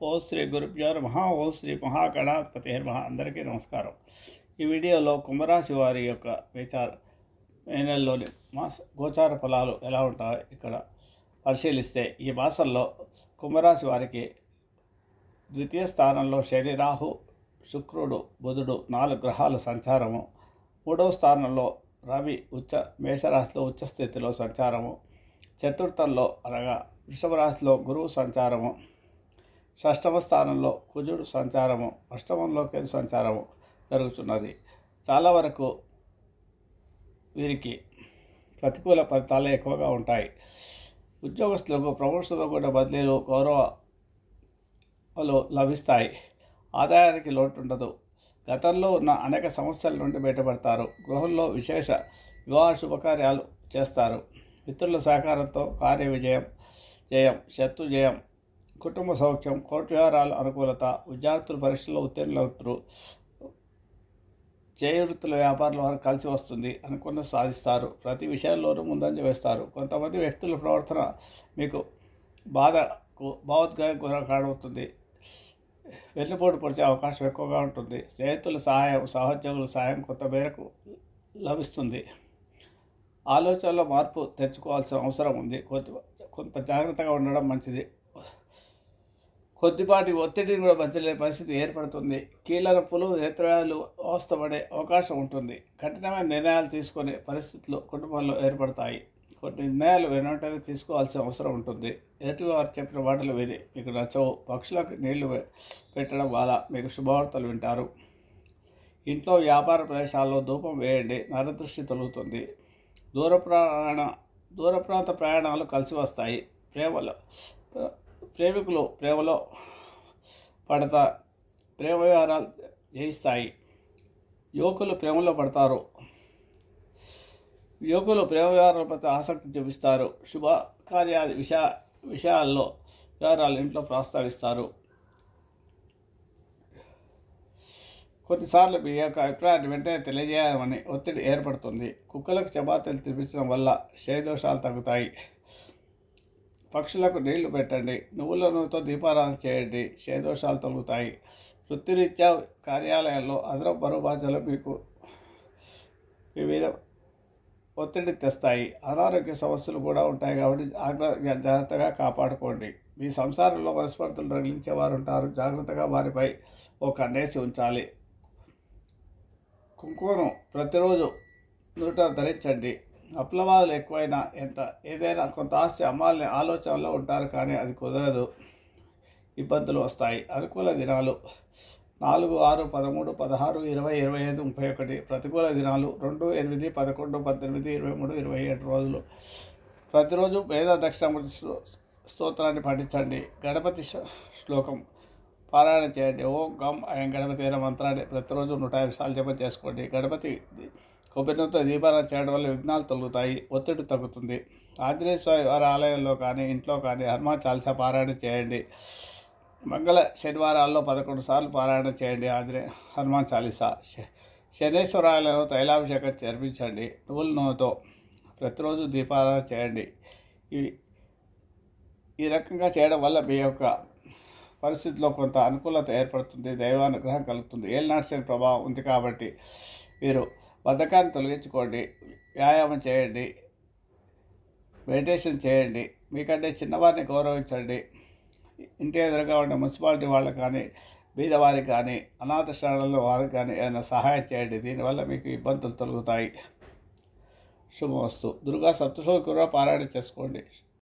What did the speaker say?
ఓ శ్రీ గురుభ్యో నమః. ఓ శ్రీ మహాగణాధిపతి నమః. అందరికీ నమస్కారం. ఈ వీడియోలో కుంభరాశి వారి యొక్క మే నెలలోని గోచార ఫలాలు ఎలా ఉంటాయో ఇక్కడ పరిశీలిస్తే, ఈ మాసంలో కుంభరాశి వారికి ద్వితీయ స్థానంలో శని, రాహు, శుక్రుడు, బుధుడు 4 గ్రహాల సంచారము, 3వ స్థానంలో రవి మేషరాశిలో ఉచ్చస్థితిలో సంచారము, చతుర్థంలో అనగా వృషభ రాశిలో గురువు సంచారము, షష్టమ స్థానంలో కుజుడు సంచారము, అష్టమంలో కేతు సంచారము జరుగుతున్నది. చాలా వరకు వీరికి ప్రతికూల ఫలితాలే ఎక్కువగా ఉంటాయి. ఉద్యోగస్తులకు ప్రమోషన్తో కూడా బదిలీలు, గౌరవాలు లభిస్తాయి. ఆదాయానికి లోటు ఉండదు. గతంలో ఉన్న అనేక సమస్యల నుండి బయటపడతారు. గృహంలో విశేష వివాహ శుభకార్యాలు చేస్తారు. మిత్రుల సహకారంతో కార్య విజయం, శత్రు జయం, కుటుంబ సౌఖ్యం, కోర్టు వ్యవహారాల అనుకూలత, విద్యార్థులు పరీక్షల్లో ఉత్తీర్ణులవుతారు. వృత్తుల వ్యాపారాల వారు కలిసి వస్తుంది. అనుకున్న సాధిస్తారు. ప్రతి విషయంలోనూ ముందంజ వేస్తారు. కొంతమంది వ్యక్తుల ప్రవర్తన మీకు భావోద్వేగం కారణమవుతుంది. వెన్నుపోటు పొడిచే అవకాశం ఎక్కువగా ఉంటుంది. స్నేహితుల సహాయం, సహోద్యోగుల సహాయం కొంత మేరకు లభిస్తుంది. ఆలోచనలో మార్పు తెచ్చుకోవాల్సిన అవసరం ఉంది. కొంత జాగ్రత్తగా ఉండడం మంచిది. కొద్దిపాటి ఒత్తిడిని కూడా భరించలేని పరిస్థితి ఏర్పడుతుంది. కీళ్ళ నొప్పులు, నేత్రవ్యాధులు అవస్థపడే అవకాశం ఉంటుంది. కఠినమైన నిర్ణయాలు తీసుకునే పరిస్థితులు కుటుంబంలో ఏర్పడతాయి. కొన్ని నిర్ణయాలు వెంటనే తీసుకోవాల్సిన అవసరం ఉంటుంది. ఎదుటి వారు చెప్పిన మాటలు విని మీకు నచ్చవు. పక్షులకు నీళ్లు పెట్టడం వల్ల మీకు శుభవార్తలు వింటారు. ఇంట్లో వ్యాపార ప్రదేశాల్లో ధూపం వేయండి. నరదృష్టి తొలుగుతుంది. దూర ప్రాంత ప్రయాణాలు కలిసి వస్తాయి. ప్రేమికులు ప్రేమలో పడతా ప్రేమ వ్యవహారాలు జయిస్తాయి. యువకులు ప్రేమలో పడతారు. యువకులు ప్రేమ వ్యవహారాల పట్ల ఆసక్తి చూపిస్తారు. శుభకార్యాది విషయాల్లో వ్యవహారాలు ఇంట్లో ప్రస్తావిస్తారు. కొన్నిసార్లు మీ యొక్క అభిప్రాయాన్ని వెంటనే తెలియజేయాలని ఒత్తిడి ఏర్పడుతుంది. కుక్కలకు చపాతీలు తినిపించడం వల్ల శనిదోషాలు తగ్గుతాయి. పక్షులకు నీళ్లు పెట్టండి. నువ్వుల నూనెతో దీపారాధన చేయండి. శనిదోషాలు తొలుగుతాయి. వృత్తిరీత్యా కార్యాలయాల్లో అదనపు బరువు బాధ్యతలు మీకు వివిధ ఒత్తిడి తెస్తాయి. అనారోగ్య సమస్యలు కూడా ఉంటాయి కాబట్టి జాగ్రత్తగా కాపాడుకోండి. మీ సంసారంలో మనస్పర్ధలు రగిలించేవారు ఉంటారు. జాగ్రత్తగా వారిపై ఒక కన్నేసి ఉంచాలి. కుంకుమను ప్రతిరోజు ధరించండి. అప్లవాదులు ఎక్కువైనా ఏదైనా కొంత ఆస్తి అమ్మాలని ఆలోచనలో ఉంటారు, కానీ అది కుదరదు. ఇబ్బందులు వస్తాయి. అనుకూల దినాలు 4, 6, 13, 16, 20, 25, 31. ప్రతికూల దినాలు 2, 8, 11, 18, 23, 27 రోజులు. ప్రతిరోజు వేద దక్షిణామూర్తి స్తోత్రాన్ని పఠించండి. గణపతి శ్లోకం పారాయణ చేయండి. ఓం గం అయం గణపతి అయిన మంత్రాన్ని ప్రతిరోజు 150 సార్లు జపం చేసుకోండి. గణపతి కొబ్బరితో దీపారాధన చేయడం వల్ల విఘ్నాలు తొలుగుతాయి. ఒత్తిడి తగ్గుతుంది. ఆంజనేయ స్వామి వారి ఆలయంలో కానీ ఇంట్లో కానీ హనుమాన్ చాలీసా పారాయణ చేయండి. మంగళ శనివారాల్లో 11 సార్లు పారాయణ చేయండి హనుమాన్ చాలీసా. శనేశ్వర ఆలయంలో తైలాభిషేకం జరిపించండి. నువ్వుల నూనెతో ప్రతిరోజు దీపారాధన చేయండి. ఈ రకంగా చేయడం వల్ల మీ యొక్క పరిస్థితిలో కొంత అనుకూలత ఏర్పడుతుంది. దైవానుగ్రహం కలుగుతుంది. ఏలినాటి శని ప్రభావం ఉంది కాబట్టి మీరు బద్ధకాన్ని తొలగించుకోండి. వ్యాయామం చేయండి. మెడిటేషన్ చేయండి. మీకంటే చిన్నవారిని గౌరవించండి. ఇంటి ఎదురుగా ఉండే మున్సిపాలిటీ వాళ్ళకి కానీ, బీదవారికి కానీ, అనాథ శ్రేణుల వారికి కానీ ఏదైనా సహాయం చేయండి. దీనివల్ల మీకు ఇబ్బందులు తొలగుతాయి. శుభమస్తు. దుర్గా సప్తశోకి కూడా పారాయణ చేసుకోండి.